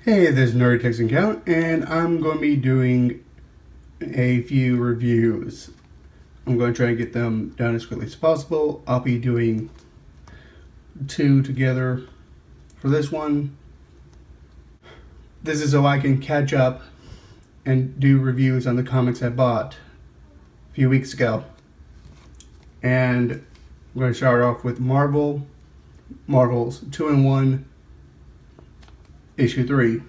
Hey, this is Nerdy Text and Count, and I'm going to be doing a few reviews. I'm going to try and get them done as quickly as possible. I'll be doing two together for this one. This is so I can catch up and do reviews on the comics I bought a few weeks ago. And I'm going to start off with Marvel's 2-in-1 issue 3.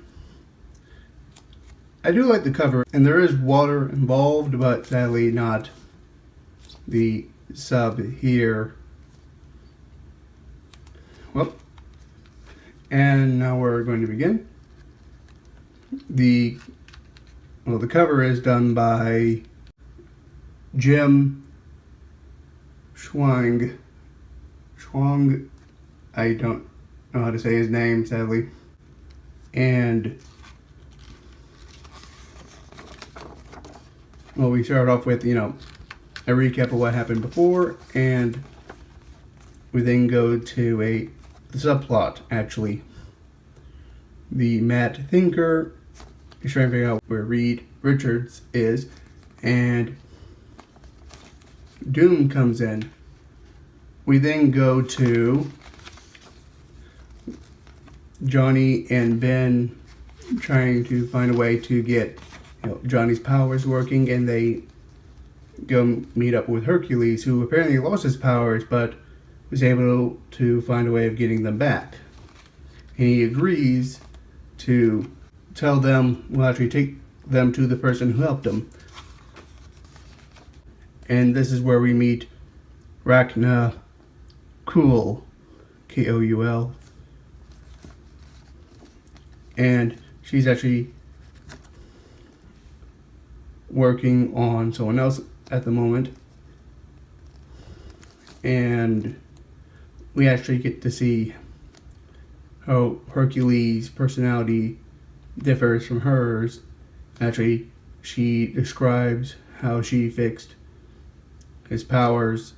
I do like the cover, and there is water involved, but sadly not the sub here. Well, and now we're going to begin. The cover is done by Jim Schwang. I don't know how to say his name, sadly. And well, we start off with, a recap of what happened before, and we then go to the subplot, actually. The Matt Thinker is trying to figure out where Reed Richards is, and Doom comes in. We then go to Johnny and Ben trying to find a way to get Johnny's powers working, and they go meet up with Hercules, who apparently lost his powers but was able to find a way of getting them back. And he agrees to tell them, actually take them to the person who helped him. And this is where we meet Rachna Kool, Koul. And she's actually working on someone else at the moment. And we actually get to see how Hercules' personality differs from hers. Actually, she describes how she fixed his powers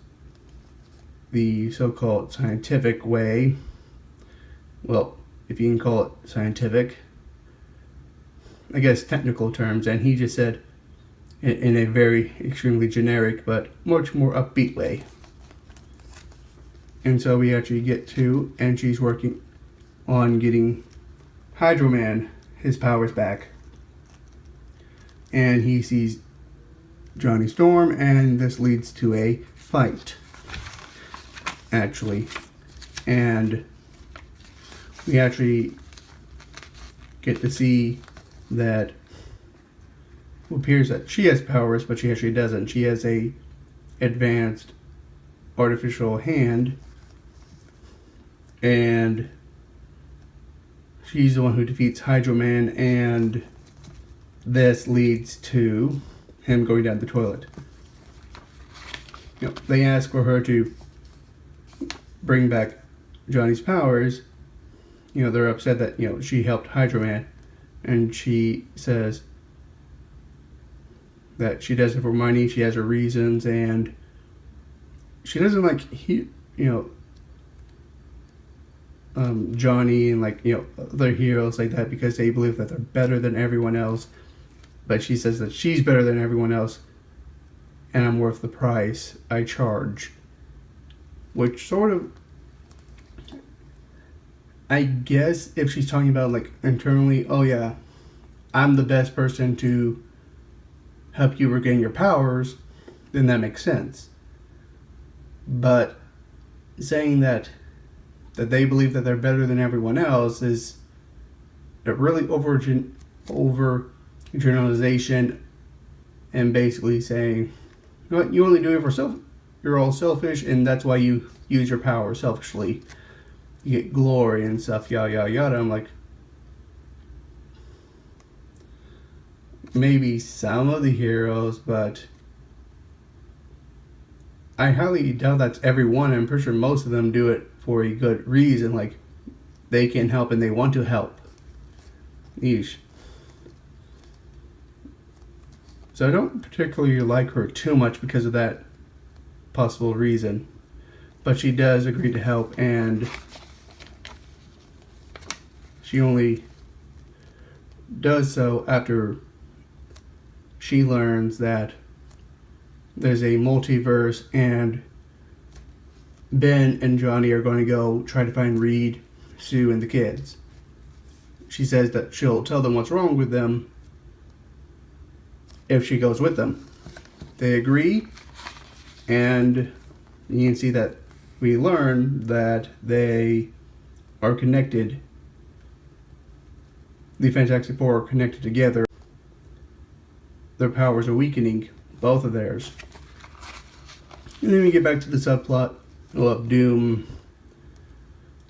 the so-called scientific way. Well, if you can call it scientific, I guess technical terms, and he just said in a very extremely generic but much more upbeat way. And so we actually get to, and she's working on getting Hydro Man his powers back. And he sees Johnny Storm, and this leads to a fight, actually. And we actually get to see that it appears that she has powers, but she actually doesn't. She has a advanced artificial hand, and she's the one who defeats Hydro Man, and this leads to him going down the toilet. They ask for her to bring back Johnny's powers. They're upset that, she helped Hydro Man, and she says that she does it for money, she has her reasons, and she doesn't like, Johnny and other heroes like that because they believe that they're better than everyone else. But she says that she's better than everyone else, and I'm worth the price I charge. Which sort of, I guess if she's talking about internally, oh yeah, I'm the best person to help you regain your powers, then that makes sense. But saying that they believe that they're better than everyone else is a really over generalization, and basically saying, you only do it for self. You're all selfish, and that's why you use your power selfishly. You get glory and stuff, yada yada yada. I'm like, maybe some of the heroes, but I highly doubt that's everyone. I'm pretty sure most of them do it for a good reason, they can help and they want to help. Yeesh. So I don't particularly like her too much because of that possible reason. But she does agree to help, and she only does so after she learns that there's a multiverse and Ben and Johnny are going to go try to find Reed, Sue, and the kids. She says that she'll tell them what's wrong with them if she goes with them. They agree, and you can see that we learn that they are connected. The Fantastic Four are connected together. Their powers are weakening, both of theirs. And then we get back to the subplot of Doom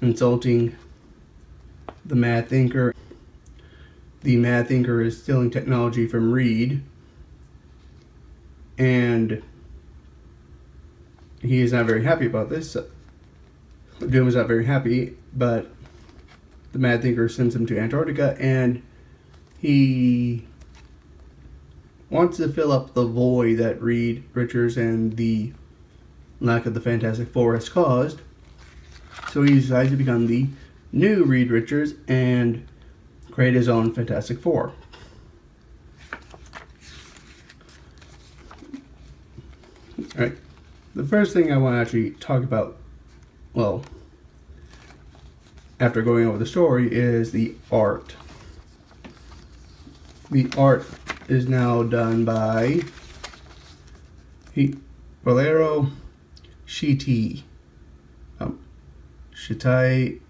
insulting the Mad Thinker. The Mad Thinker is stealing technology from Reed, and he is not very happy about this. Doom is not very happy, but the Mad Thinker sends him to Antarctica, and he wants to fill up the void that Reed Richards and the lack of the Fantastic Four has caused. So he decides to become the new Reed Richards and create his own Fantastic Four. Alright, the first thing I want to actually talk about, well, after going over the story, is the art. The art is now done by Valero Shitai. Shitai.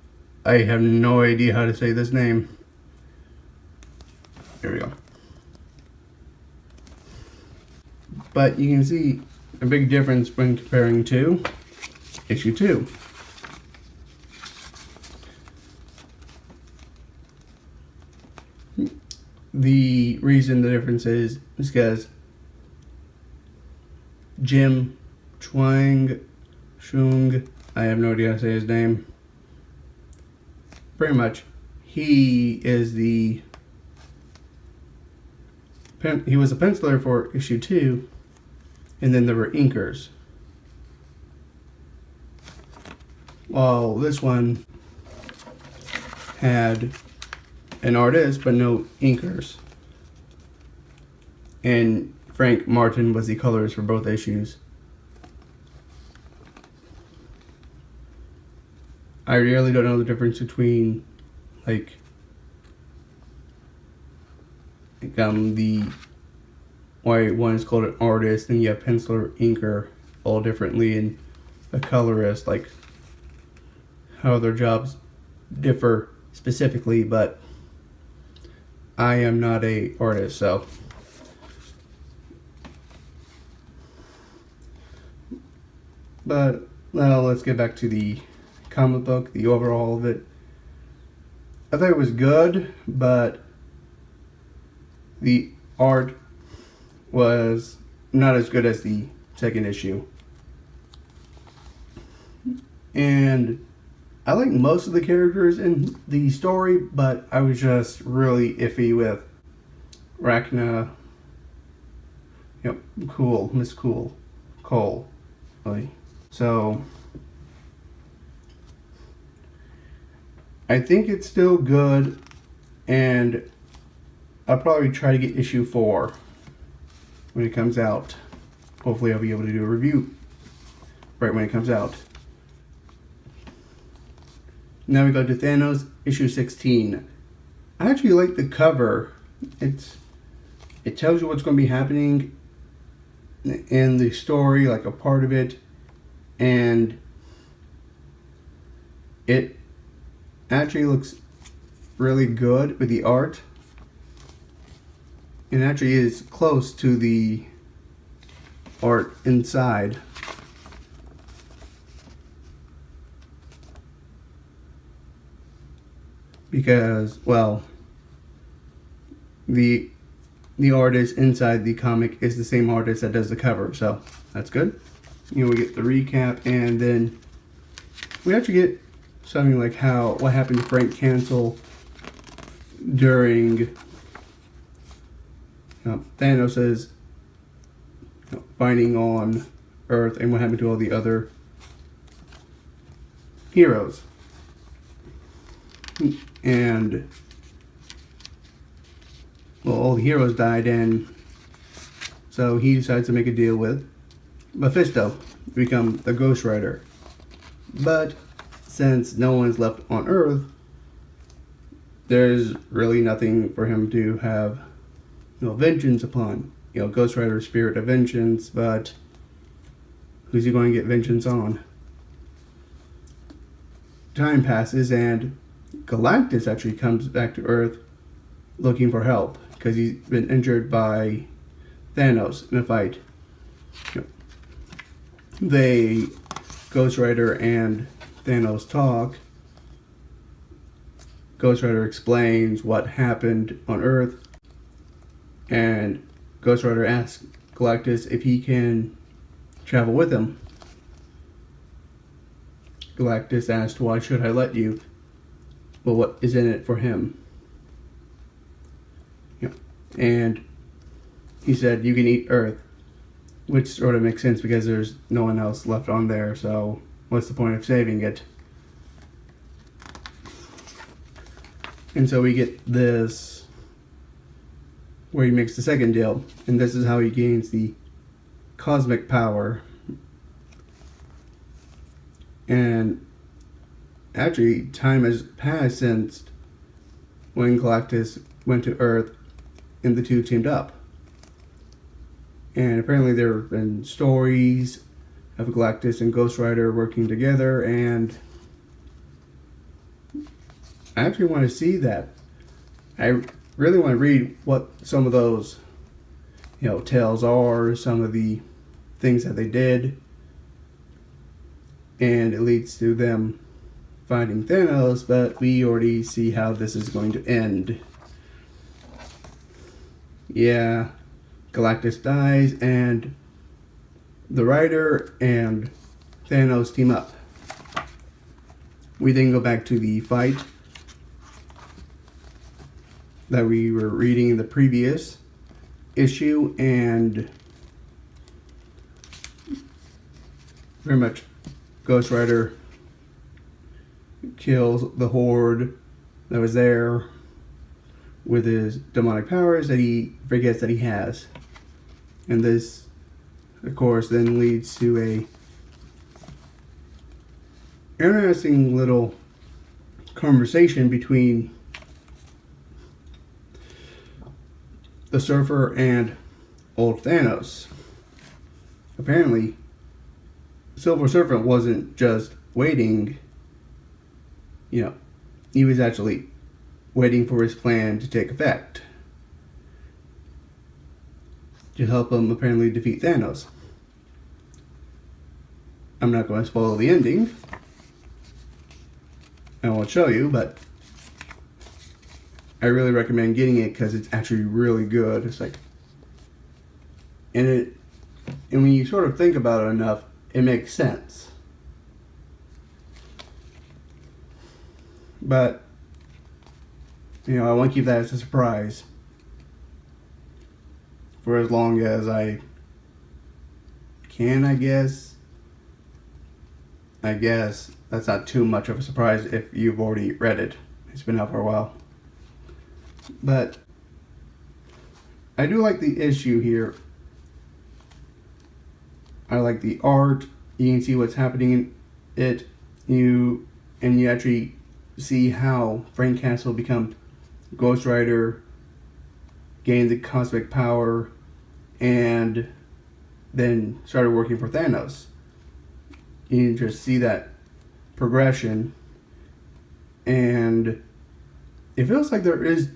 I have no idea how to say this name. There we go. But you can see a big difference when comparing to issue 2. The reason the difference is because Jim Chuang Shung, I have no idea how to say his name. Pretty much, he was a penciler for issue 2, and then there were inkers. While this one had an artist but no inkers. And Frank Martin was the colorist for both issues. I really don't know the difference between the why one is called an artist and you have penciler, inker, all differently, and a colorist, like how their jobs differ specifically, but I am not a artist, so. But now let's get back to the comic book, the overall of it. I thought it was good, but the art was not as good as the second issue. And I like most of the characters in the story, but I was just really iffy with Rachna, Miss Cool, Cole. So I think it's still good, and I'll probably try to get issue 4 when it comes out. Hopefully I'll be able to do a review right when it comes out. Now we go to Thanos, issue 16. I actually like the cover. It tells you what's going to be happening in the story, like a part of it, and it actually looks really good with the art. It actually is close to the art inside. Because, well, the artist inside the comic is the same artist that does the cover, so that's good. We get the recap, and then we actually get something like what happened to Frank Cancel during Thanos' finding on Earth, and what happened to all the other heroes. And well, all the heroes died, and so he decides to make a deal with Mephisto to become the Ghost Rider. But since no one's left on Earth, there's really nothing for him to have vengeance upon. Ghost Rider, spirit of vengeance, but who's he going to get vengeance on? Time passes, and Galactus actually comes back to Earth looking for help because he's been injured by Thanos in a fight. Ghost Rider and Thanos talk. Ghost Rider explains what happened on Earth, and Ghost Rider asks Galactus if he can travel with him. Galactus asked, "Why should I let you?" Well, what is in it for him? And he said, "You can eat Earth," which sort of makes sense because there's no one else left on there, so what's the point of saving it? And so we get this where he makes the second deal, and this is how he gains the cosmic power. And actually, time has passed since when Galactus went to Earth and the two teamed up. And apparently there have been stories of Galactus and Ghost Rider working together, and I actually want to see that. I really want to read what some of those, tales are, some of the things that they did, and it leads to them finding Thanos, but we already see how this is going to end. Yeah, Galactus dies, and the Rider and Thanos team up. We then go back to the fight that we were reading in the previous issue, and very much Ghost Rider kills the Horde that was there with his demonic powers that he forgets that he has. And this, of course, then leads to a interesting little conversation between the Surfer and old Thanos. Apparently, Silver Surfer wasn't just waiting, he was actually waiting for his plan to take effect to help him apparently defeat Thanos. I'm not going to spoil the ending. I won't show you, but I really recommend getting it because it's actually really good. It's like, and when you sort of think about it enough, it makes sense. But I want to keep that as a surprise for as long as I can, I guess. I guess that's not too much of a surprise if you've already read it. It's been out for a while. But I do like the issue here. I like the art. You can see what's happening in it. You actually see how Frank Castle becomes Ghost Rider, gained the cosmic power, and then started working for Thanos. You can just see that progression, and it feels like there is,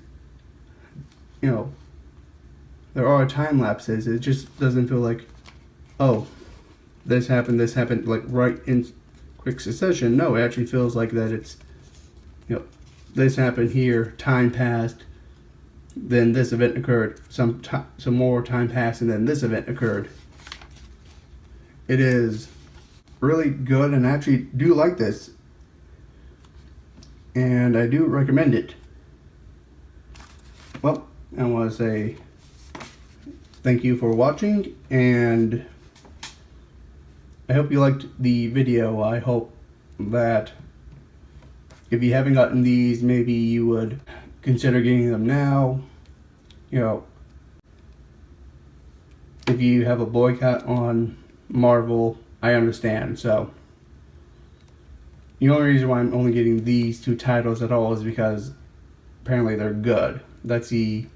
there are time lapses. It just doesn't feel like, oh, this happened, like right in quick succession. No, it actually feels like that it's, this happened here, time passed, then this event occurred, some more time passed, and then this event occurred. It is really good, and I actually do like this, and I do recommend it. Well, I want to say thank you for watching, and I hope you liked the video. I hope that if you haven't gotten these, maybe you would consider getting them now. you know, if you have a boycott on Marvel, I understand. So the only reason why I'm only getting these two titles at all is because apparently they're good. That's the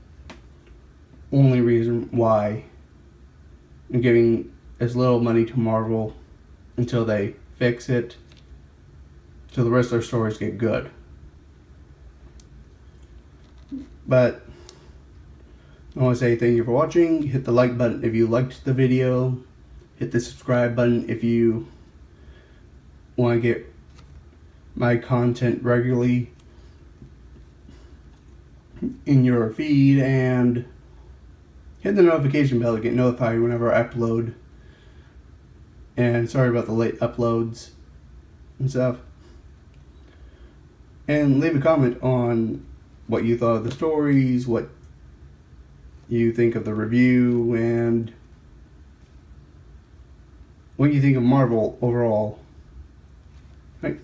only reason why I'm giving as little money to Marvel until they fix it, till the rest of their stories get good. But I want to say thank you for watching. Hit the like button if you liked the video. Hit the subscribe button if you want to get my content regularly in your feed, and hit the notification bell to get notified whenever I upload. And sorry about the late uploads and stuff. And leave a comment on what you thought of the stories, what you think of the review, and what you think of Marvel overall. Right.